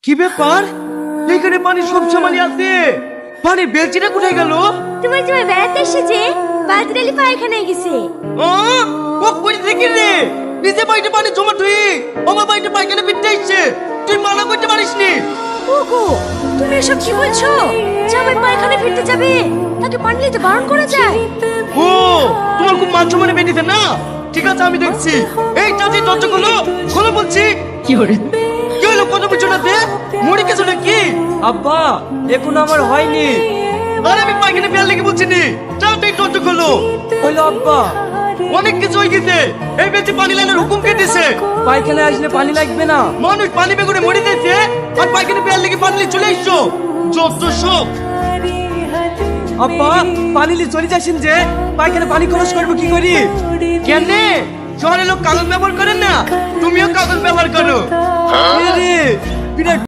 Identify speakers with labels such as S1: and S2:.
S1: কি ব্যাপার? এখানে পানি সব সমানই আছে, পানির বেলচিটা কোথায় গেল?
S2: তোমার জামাই বেড়াতে এসেছে, বাদরালি পায়খানায় গেছে।
S1: ও কই থেকে রে? নিজে বাড়িতে পানি জমা তুই আমার বাড়িতে পায়খানা পিটতে আসছে, তুই মানা করতে পারিসনি?
S2: ওগো, তুমি এসব কি বলছো? জামাই পায়খানায় ফিরতে যাবে, তাকে পানি নিতে বারণ করা যায়?
S1: ও তোমার খুব মান সম্মানে বেঁধেছে না? ঠিক আছে আমি দেখছি। এই চাচি দরজা খোলো, খোলো বলছি।
S3: কি হরে?
S1: কি হলো কথা বুঝছো না তে? মরে গেছো নাকি?
S3: আব্বা, এখন আমার হয়নি।
S1: আরে আমি পায়খানা বেল লেগে বলছি নি, তাড়াতাড়ি দরজা খোলো।
S3: হলো আব্বা,
S1: অনেক কিছু হয়ে গেছে, এই বেশি পানি লাইনের হুকুম কে দিছে?
S3: পায়খানায় আসলে পানি লাগবে না।
S1: মানুষ পানি বেগুনে মরে যাচ্ছে আর পায়খানা বেল লেগে পানি নিয়ে চলে এসছো, যত সব।
S3: আব্বা, পানি নিয়ে চলে যাচ্ছেন যে, পায়খানা পানি খরচ করবো কি করি?
S1: কেন শহরে লোক কাগজ ব্যবহার করেন না, তুমিও কাগজ ব্যবহার করো।
S3: এ রে, বিরাট